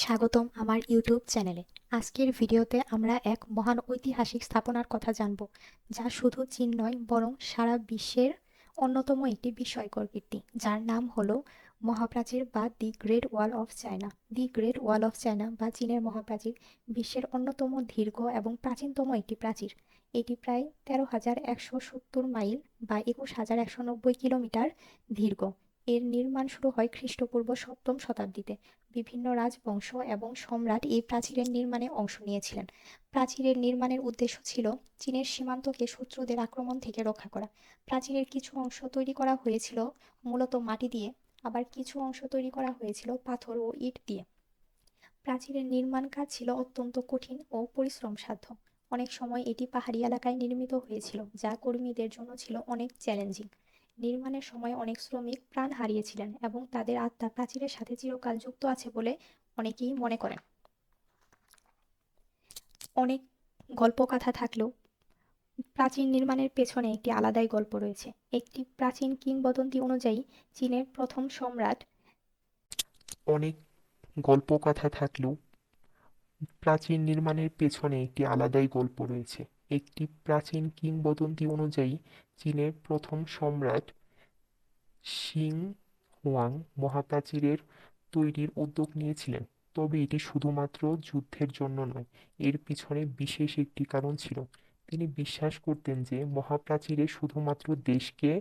স্বাগতম আমার ইউটিউব চ্যানেলে। আজকের ভিডিওতে আমরা এক মহান ঐতিহাসিক স্থাপনার কথা জানব, যা শুধু চীন নয় বরং সারা বিশ্বের অন্যতম একটি বিস্ময়কর কীর্তি, যার নাম হলো মহাপ্রাচীর বা দি great wall of China. The great wall of China বা চীনের মহাপ্রাচীর বিশ্বের অন্যতম দীর্ঘ এবং প্রাচীনতম একটি প্রাচীর। এটি প্রায় 13,170 মাইল বা 21,190 কিলোমিটার দীর্ঘ। এর নির্মাণ শুরু হয় খ্রিস্টপূর্ব 7ম শতাব্দীতে। বিভিন্ন রাজবংশ এবং সম্রাট এই প্রাচীরের নির্মাণে অংশ নিয়েছিলেন। প্রাচীরের নির্মাণের উদ্দেশ্য ছিল চীনের সীমান্তকে শত্রুদের আক্রমণ থেকে রক্ষা করা। প্রাচীরের কিছু অংশ তৈরি করা হয়েছিল মূলত মাটি দিয়ে, আবার কিছু অংশ তৈরি করা হয়েছিল পাথর ও ইট দিয়ে। প্রাচীরের নির্মাণ কাজ ছিল অত্যন্ত কঠিন ও পরিশ্রমসাধ্য। অনেক সময় এটি পাহাড়ি এলাকায় নির্মিত হয়েছিল, যা কর্মীদের জন্য ছিল অনেক চ্যালেঞ্জিং। নির্মাণের সময় অনেক শ্রমিক প্রাণ হারিয়েছিলেন এবং তাদের আত্মা প্রাচীরের সাথে চিরকাল যুক্ত আছে বলে অনেকেই মনে করেন। অনেক গল্পকথা থাকলেও প্রাচীন নির্মাণের পেছনে একটি আলাদাই গল্প রয়েছে। একটি প্রাচীন কিংবদন্তি অনুযায়ী চীনের প্রথম সম্রাট অনেক গল্পকথা থাকলেও প্রাচীন নির্মাণের পেছনে একটি আলাদাই গল্প রয়েছে। একটি প্রাচীন কিংবদন্তি অনুযায়ী চীনের প্রথম সম্রাট শিং হুয়াং মহাপ্রাচীরের তৈরির উদ্যোগ নিয়েছিলেন। তবে এটি শুধুমাত্র যুদ্ধের জন্য নয়, এর পিছনে বিশেষ একটি কারণ ছিল। তিনি বিশ্বাস করতেন যে মহাপ্রাচীরে শুধুমাত্র দেশকে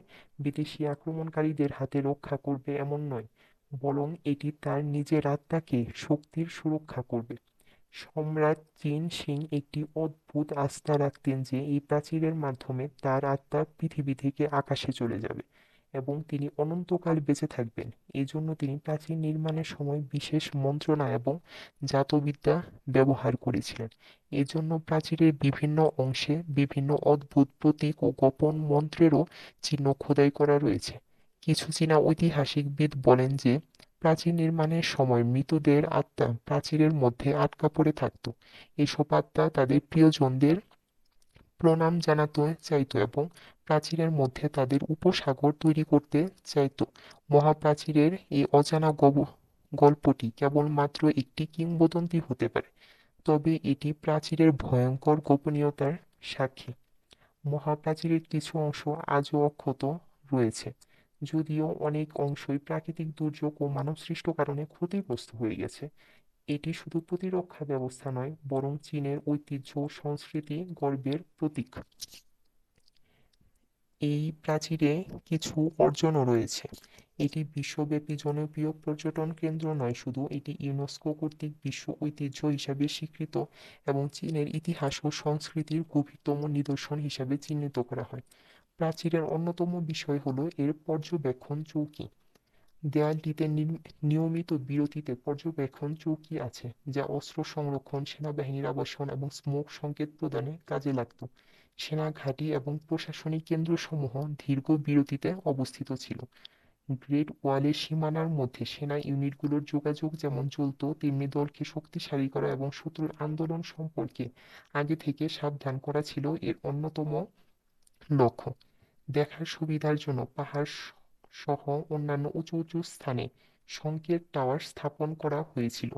বিদেশি আক্রমণকারীদের হাতে রক্ষা করবে এমন নয়, বরং এটি তার নিজের আত্মাকে শক্তির সুরক্ষা করবে। সম্রাট চীন শিং একটি অদ্ভুত আস্থা রাখতেন যে এই প্রাচীরের মাধ্যমে তার আত্মা পৃথিবী থেকে আকাশে চলে যাবে এবং তিনি অনন্তকাল বেঁচে থাকবেন। এজন্য তিনি প্রাচীর নির্মাণের সময় বিশেষ মন্ত্রণা এবং জাতবিদ্যা ব্যবহার করেছিলেন। এজন্য প্রাচীরের বিভিন্ন অংশে বিভিন্ন অদ্ভুত প্রতীক ও গোপন মন্ত্রেরও চিহ্ন খোদাই করা রয়েছে। কিছু চীনা ঐতিহাসিকবিদ বলেন যে প্রাচীর নির্মাণের সময় মৃতদের আত্মা প্রাচীরের মধ্যে আটকা পড়ে থাকত। এসব আত্মা তাদের প্রিয়জনদের প্রণাম জানাতে চাইতো এবং প্রাচীরের মধ্যে তাদের উপসাগর তৈরি করতে চাইতো। মহাপ্রাচীরের এই অজানা গল্পটি কেবলমাত্র একটি কিংবদন্তি হতে পারে, তবে এটি প্রাচীরের ভয়ঙ্কর গোপনীয়তার সাক্ষী। মহাপ্রাচীরের কিছু অংশ আজও অক্ষত রয়েছে, যদিও অনেক অংশই প্রাকৃতিক দুর্যোগ ও মানবসৃষ্ট কারণে ক্ষতিগ্রস্ত হয়ে গেছে। এটি শুধু প্রতিরক্ষা ব্যবস্থা নয়, বরং চীনের ঐতিহ্য ও সংস্কৃতি গর্বের প্রতীক। এই প্রাচীরে কিছু অর্জনও রয়েছে। এটি বিশ্বব্যাপী জনপ্রিয় পর্যটন কেন্দ্র নয় শুধু, এটি ইউনেস্কো কর্তৃক বিশ্ব ঐতিহ্য হিসাবে স্বীকৃত এবং চীনের ইতিহাস ও সংস্কৃতির গভীরতম নিদর্শন হিসাবে চিহ্নিত করা হয়। প্রাচীরের অন্যতম বিষয় হলো এর পর্যবেক্ষণ চৌকি। দেয়ালটিতে নিয়মিত বিরতিতে পর্যবেক্ষণ চৌকি আছে, যা অস্ত্র সংরক্ষণ, সেনাবাহিনীর আবাসন এবং স্মোক সংকেত প্রদানে কাজে লাগত। সেনা ঘাঁটি এবং প্রশাসনিক কেন্দ্রসমূহ দীর্ঘ বিরতিতে অবস্থিত ছিল। গ্রেট ওয়ালের সীমানার মধ্যে সেনা ইউনিটগুলোর যোগাযোগ যেমন চলত, তেমনি দলকে শক্তিশালী করা এবং শত্রুর আন্দোলন সম্পর্কে আগে থেকে সাবধান করা ছিল এর অন্যতম লক্ষ্য। দেখার সুবিধার জন্য পাহাড় সহ অন্যান্য উঁচু উঁচু স্থানে সংকেত টাওয়ার স্থাপন করা হয়েছিল,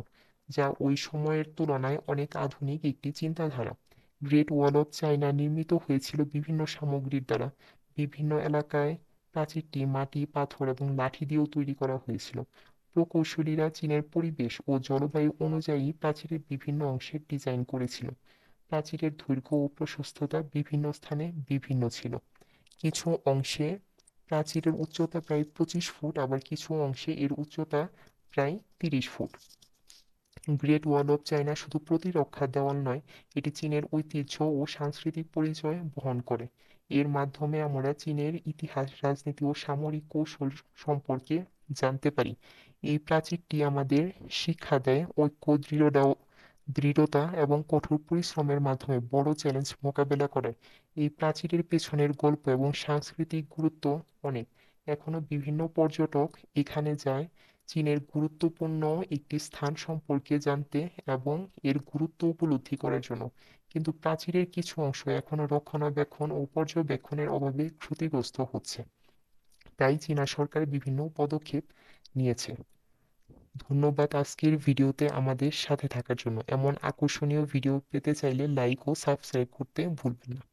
যা ওই সময়ের তুলনায় অনেক আধুনিক একটি চিন্তাধারা। গ্রেট ওয়াল অফ চায়না নির্মিত হয়েছিল বিভিন্ন সামগ্রীর দ্বারা। বিভিন্ন এলাকায় প্রাচীরটি মাটি, পাথর এবং লাঠি দিয়েও তৈরি করা হয়েছিল। প্রকৌশলীরা চীনের পরিবেশ ও জলবায়ু অনুযায়ী প্রাচীরের বিভিন্ন অংশের ডিজাইন করেছিল। প্রাচীরের দৈর্ঘ্য ও প্রশস্ততা বিভিন্ন স্থানে বিভিন্ন ছিল। কিছু অংশে প্রাচীরের উচ্চতা প্রায় 25 ফুট, আবার কিছু অংশে এর উচ্চতা প্রায় 30 foot. Great wall of China শুধু প্রতিরক্ষা দেওয়াল নয়, এটি চীনের ঐতিহ্য ও সাংস্কৃতিক পরিচয় বহন করে। এর মাধ্যমে আমরা চীনের ইতিহাস, রাজনীতি ও সামরিক কৌশল সম্পর্কে জানতে পারি। এই প্রাচীরটি আমাদের শিক্ষা দেয় ঐক্য, দৃঢ়তা এবং কঠোর পরিশ্রমের মাধ্যমে বড় চ্যালেঞ্জ মোকাবেলা করে। এই প্রাচীরের পেছনের গল্প এবং সাংস্কৃতিক গুরুত্ব অনেক। এখনো বিভিন্ন পর্যটক এখানে যায় চীনের গুরুত্বপূর্ণ একটি স্থান সম্পর্কে জানতে এবং এর গুরুত্ব উপলব্ধি করার জন্য। কিন্তু প্রাচীরের কিছু অংশ এখনো রক্ষণাবেক্ষণ ও পর্যবেক্ষণের অভাবে ক্ষতিগ্রস্ত হচ্ছে। তাই চীনা সরকার বিভিন্ন পদক্ষেপ নিয়েছে। ধন্যবাদ আজকের ভিডিওতে আমাদের সাথে থাকার জন্য। এমন আকর্ষণীয় ভিডিও পেতে চাইলে লাইক ও সাবস্ক্রাইব করতে ভুলবেন না।